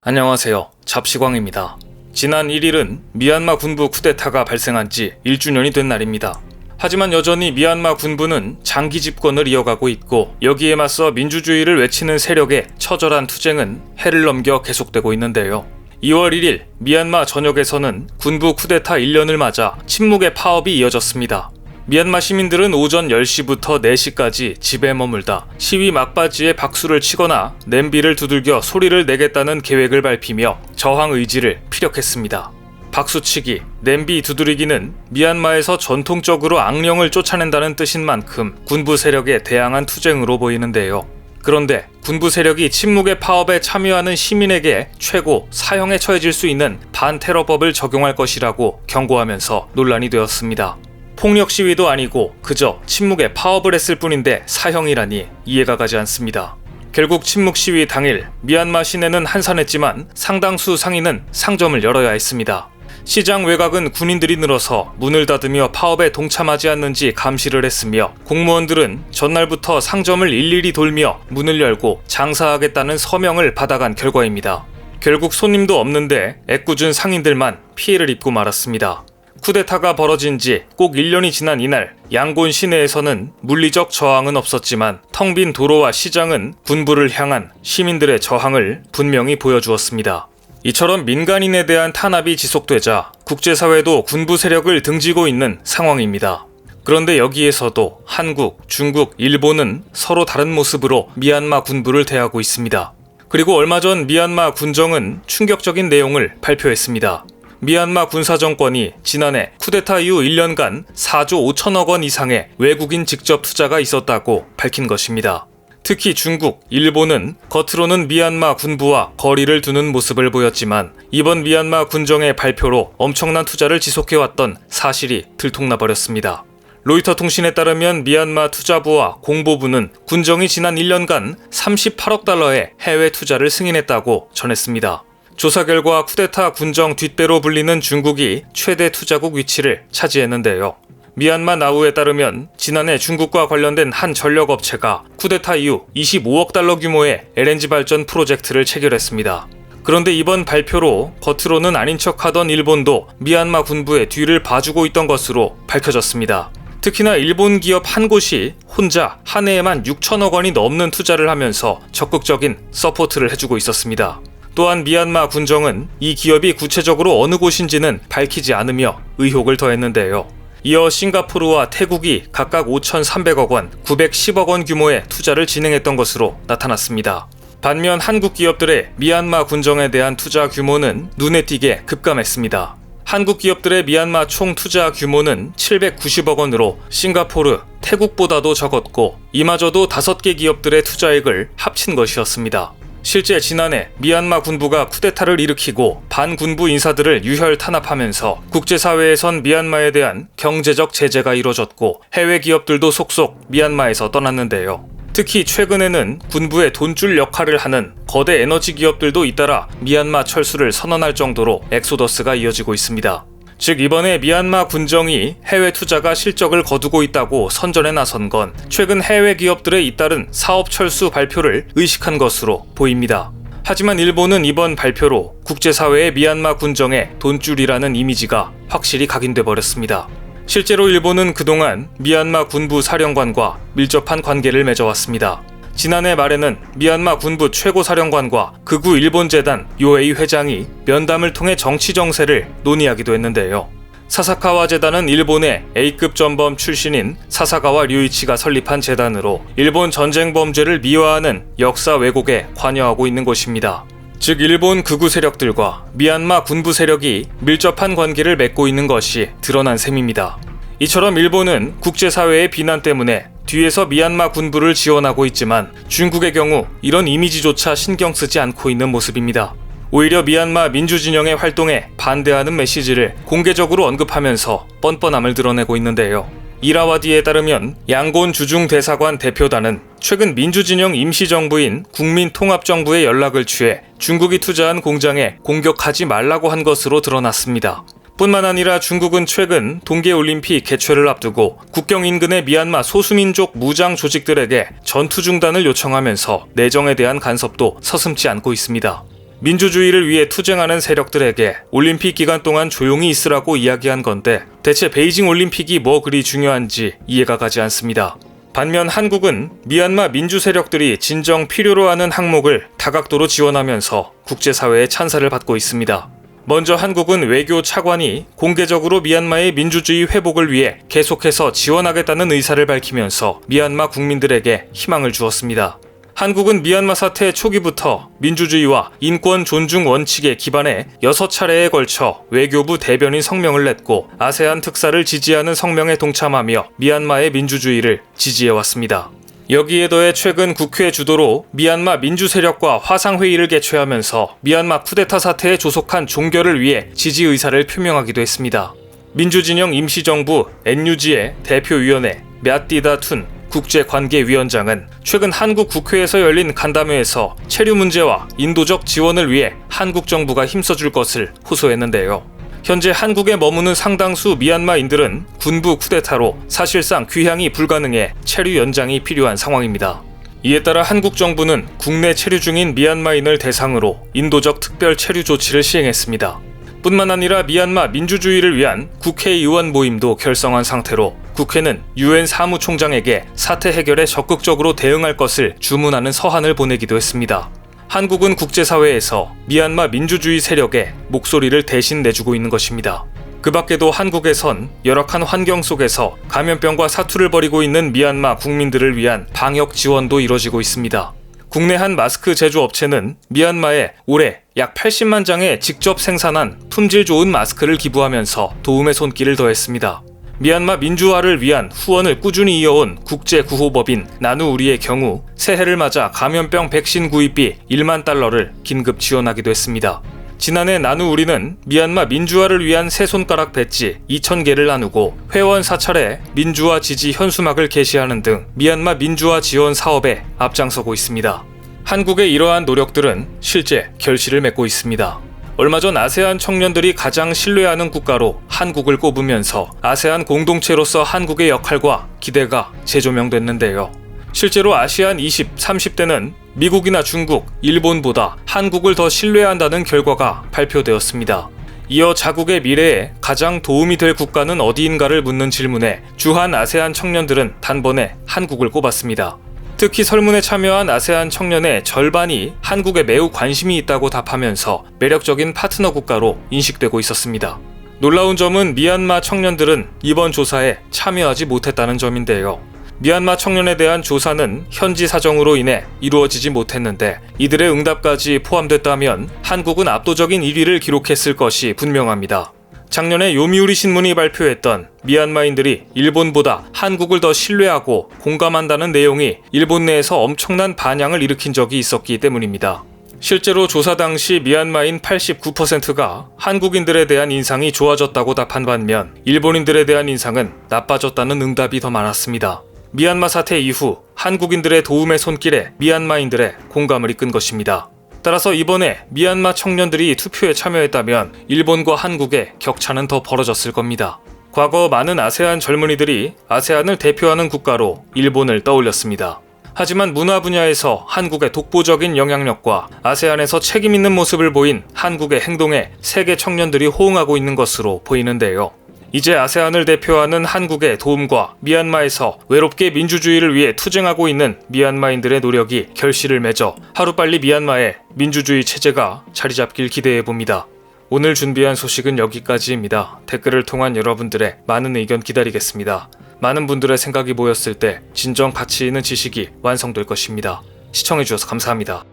안녕하세요. 잡시광입니다. 지난 1일은 미얀마 군부 쿠데타가 발생한 지 1주년이 된 날입니다. 하지만 여전히 미얀마 군부는 장기 집권을 이어가고 있고 여기에 맞서 민주주의를 외치는 세력의 처절한 투쟁은 해를 넘겨 계속되고 있는데요. 2월 1일 미얀마 전역에서는 군부 쿠데타 1년을 맞아 침묵의 파업이 이어졌습니다. 미얀마 시민들은 오전 10시부터 4시까지 집에 머물다 시위 막바지에 박수를 치거나 냄비를 두들겨 소리를 내겠다는 계획을 밝히며 저항 의지를 피력했습니다. 박수치기, 냄비 두드리기는 미얀마에서 전통적으로 악령을 쫓아낸다는 뜻인 만큼 군부 세력에 대항한 투쟁으로 보이는데요. 그런데 군부 세력이 침묵의 파업에 참여하는 시민에게 최고 사형에 처해질 수 있는 반테러법을 적용할 것이라고 경고하면서 논란이 되었습니다. 폭력 시위도 아니고 그저 침묵의 파업을 했을 뿐인데 사형이라니 이해가 가지 않습니다. 결국 침묵 시위 당일 미얀마 시내는 한산했지만 상당수 상인은 상점을 열어야 했습니다. 시장 외곽은 군인들이 늘어서 문을 닫으며 파업에 동참하지 않는지 감시를 했으며 공무원들은 전날부터 상점을 일일이 돌며 문을 열고 장사하겠다는 서명을 받아간 결과입니다. 결국 손님도 없는데 애꿎은 상인들만 피해를 입고 말았습니다. 쿠데타가 벌어진 지 꼭 1년이 지난 이날 양곤 시내에서는 물리적 저항은 없었지만 텅 빈 도로와 시장은 군부를 향한 시민들의 저항을 분명히 보여주었습니다. 이처럼 민간인에 대한 탄압이 지속되자 국제사회도 군부 세력을 등지고 있는 상황입니다. 그런데 여기에서도 한국, 중국, 일본은 서로 다른 모습으로 미얀마 군부를 대하고 있습니다. 그리고 얼마 전 미얀마 군정은 충격적인 내용을 발표했습니다. 미얀마 군사정권이 지난해 쿠데타 이후 1년간 4조 5천억 원 이상의 외국인 직접 투자가 있었다고 밝힌 것입니다. 특히 중국, 일본은 겉으로는 미얀마 군부와 거리를 두는 모습을 보였지만 이번 미얀마 군정의 발표로 엄청난 투자를 지속해왔던 사실이 들통나버렸습니다. 로이터 통신에 따르면 미얀마 투자부와 공보부는 군정이 지난 1년간 38억 달러의 해외 투자를 승인했다고 전했습니다. 조사 결과 쿠데타 군정 뒷배로 불리는 중국이 최대 투자국 위치를 차지했는데요. 미얀마 나우에 따르면 지난해 중국과 관련된 한 전력업체가 쿠데타 이후 25억 달러 규모의 LNG 발전 프로젝트를 체결했습니다. 그런데 이번 발표로 겉으로는 아닌 척하던 일본도 미얀마 군부의 뒤를 봐주고 있던 것으로 밝혀졌습니다. 특히나 일본 기업 한 곳이 혼자 한 해에만 6천억 원이 넘는 투자를 하면서 적극적인 서포트를 해주고 있었습니다. 또한 미얀마 군정은 이 기업이 구체적으로 어느 곳인지는 밝히지 않으며 의혹을 더했는데요. 이어 싱가포르와 태국이 각각 5,300억 원, 910억 원 규모의 투자를 진행했던 것으로 나타났습니다. 반면 한국 기업들의 미얀마 군정에 대한 투자 규모는 눈에 띄게 급감했습니다. 한국 기업들의 미얀마 총 투자 규모는 790억 원으로 싱가포르, 태국보다도 적었고 이마저도 5개 기업들의 투자액을 합친 것이었습니다. 실제 지난해 미얀마 군부가 쿠데타를 일으키고 반군부 인사들을 유혈 탄압하면서 국제사회에선 미얀마에 대한 경제적 제재가 이뤄졌고 해외 기업들도 속속 미얀마에서 떠났는데요. 특히 최근에는 군부의 돈줄 역할을 하는 거대 에너지 기업들도 잇따라 미얀마 철수를 선언할 정도로 엑소더스가 이어지고 있습니다. 즉 이번에 미얀마 군정이 해외 투자가 실적을 거두고 있다고 선전에 나선 건 최근 해외 기업들의 잇따른 사업 철수 발표를 의식한 것으로 보입니다. 하지만 일본은 이번 발표로 국제사회의 미얀마 군정의 돈줄이라는 이미지가 확실히 각인돼 버렸습니다. 실제로 일본은 그동안 미얀마 군부 사령관과 밀접한 관계를 맺어왔습니다. 지난해 말에는 미얀마 군부 최고사령관과 극우 일본재단 요에이 회장이 면담을 통해 정치 정세를 논의하기도 했는데요. 사사카와 재단은 일본의 A급 전범 출신인 사사가와 류이치가 설립한 재단으로 일본 전쟁 범죄를 미화하는 역사 왜곡에 관여하고 있는 곳입니다. 즉 일본 극우 세력들과 미얀마 군부 세력이 밀접한 관계를 맺고 있는 것이 드러난 셈입니다. 이처럼 일본은 국제사회의 비난 때문에 뒤에서 미얀마 군부를 지원하고 있지만 중국의 경우 이런 이미지조차 신경 쓰지 않고 있는 모습입니다. 오히려 미얀마 민주진영의 활동에 반대하는 메시지를 공개적으로 언급하면서 뻔뻔함을 드러내고 있는데요. 이라와디에 따르면 양곤 주중대사관 대표단은 최근 민주진영 임시정부인 국민통합정부의 연락을 취해 중국이 투자한 공장에 공격하지 말라고 한 것으로 드러났습니다. 뿐만 아니라 중국은 최근 동계올림픽 개최를 앞두고 국경 인근의 미얀마 소수민족 무장 조직들에게 전투 중단을 요청하면서 내정에 대한 간섭도 서슴지 않고 있습니다. 민주주의를 위해 투쟁하는 세력들에게 올림픽 기간 동안 조용히 있으라고 이야기한 건데 대체 베이징 올림픽이 뭐 그리 중요한지 이해가 가지 않습니다. 반면 한국은 미얀마 민주 세력들이 진정 필요로 하는 항목을 다각도로 지원하면서 국제사회의 찬사를 받고 있습니다. 먼저 한국은 외교 차관이 공개적으로 미얀마의 민주주의 회복을 위해 계속해서 지원하겠다는 의사를 밝히면서 미얀마 국민들에게 희망을 주었습니다. 한국은 미얀마 사태 초기부터 민주주의와 인권 존중 원칙에 기반해 6차례에 걸쳐 외교부 대변인 성명을 냈고 아세안 특사를 지지하는 성명에 동참하며 미얀마의 민주주의를 지지해왔습니다. 여기에 더해 최근 국회 주도로 미얀마 민주 세력과 화상회의를 개최하면서 미얀마 쿠데타 사태에 조속한 종결을 위해 지지 의사를 표명하기도 했습니다. 민주진영 임시정부 NUG의 대표위원회 мя띠다툰 국제관계위원장은 최근 한국 국회에서 열린 간담회에서 체류 문제와 인도적 지원을 위해 한국 정부가 힘써줄 것을 호소했는데요. 현재 한국에 머무는 상당수 미얀마인들은 군부 쿠데타로 사실상 귀향이 불가능해 체류 연장이 필요한 상황입니다. 이에 따라 한국 정부는 국내 체류 중인 미얀마인을 대상으로 인도적 특별 체류 조치를 시행했습니다. 뿐만 아니라 미얀마 민주주의를 위한 국회의원 모임도 결성한 상태로 국회는 UN 사무총장에게 사태 해결에 적극적으로 대응할 것을 주문하는 서한을 보내기도 했습니다. 한국은 국제사회에서 미얀마 민주주의 세력에 목소리를 대신 내주고 있는 것입니다. 그 밖에도 한국에선 열악한 환경 속에서 감염병과 사투를 벌이고 있는 미얀마 국민들을 위한 방역 지원도 이뤄지고 있습니다. 국내 한 마스크 제조업체는 미얀마에 올해 약 80만 장의 직접 생산한 품질 좋은 마스크를 기부하면서 도움의 손길을 더했습니다. 미얀마 민주화를 위한 후원을 꾸준히 이어온 국제구호법인 나누우리의 경우 새해를 맞아 감염병 백신 구입비 1만 달러를 긴급 지원하기도 했습니다. 지난해 나누우리는 미얀마 민주화를 위한 새 손가락 배지 2,000개를 나누고 회원 사찰에 민주화 지지 현수막을 게시하는 등 미얀마 민주화 지원 사업에 앞장서고 있습니다. 한국의 이러한 노력들은 실제 결실을 맺고 있습니다. 얼마 전 아세안 청년들이 가장 신뢰하는 국가로 한국을 꼽으면서 아세안 공동체로서 한국의 역할과 기대가 재조명됐는데요. 실제로 아시안 20, 30대는 미국이나 중국, 일본보다 한국을 더 신뢰한다는 결과가 발표되었습니다. 이어 자국의 미래에 가장 도움이 될 국가는 어디인가를 묻는 질문에 주한 아세안 청년들은 단번에 한국을 꼽았습니다. 특히 설문에 참여한 아세안 청년의 절반이 한국에 매우 관심이 있다고 답하면서 매력적인 파트너 국가로 인식되고 있었습니다. 놀라운 점은 미얀마 청년들은 이번 조사에 참여하지 못했다는 점인데요. 미얀마 청년에 대한 조사는 현지 사정으로 인해 이루어지지 못했는데 이들의 응답까지 포함됐다면 한국은 압도적인 1위를 기록했을 것이 분명합니다. 작년에 요미우리 신문이 발표했던 미얀마인들이 일본보다 한국을 더 신뢰하고 공감한다는 내용이 일본 내에서 엄청난 반향을 일으킨 적이 있었기 때문입니다. 실제로 조사 당시 미얀마인 89%가 한국인들에 대한 인상이 좋아졌다고 답한 반면 일본인들에 대한 인상은 나빠졌다는 응답이 더 많았습니다. 미얀마 사태 이후 한국인들의 도움의 손길에 미얀마인들의 공감을 이끈 것입니다. 따라서 이번에 미얀마 청년들이 투표에 참여했다면 일본과 한국의 격차는 더 벌어졌을 겁니다. 과거 많은 아세안 젊은이들이 아세안을 대표하는 국가로 일본을 떠올렸습니다. 하지만 문화 분야에서 한국의 독보적인 영향력과 아세안에서 책임 있는 모습을 보인 한국의 행동에 세계 청년들이 호응하고 있는 것으로 보이는데요. 이제 아세안을 대표하는 한국의 도움과 미얀마에서 외롭게 민주주의를 위해 투쟁하고 있는 미얀마인들의 노력이 결실을 맺어 하루빨리 미얀마의 민주주의 체제가 자리 잡길 기대해봅니다. 오늘 준비한 소식은 여기까지입니다. 댓글을 통한 여러분들의 많은 의견 기다리겠습니다. 많은 분들의 생각이 모였을 때 진정 가치 있는 지식이 완성될 것입니다. 시청해주셔서 감사합니다.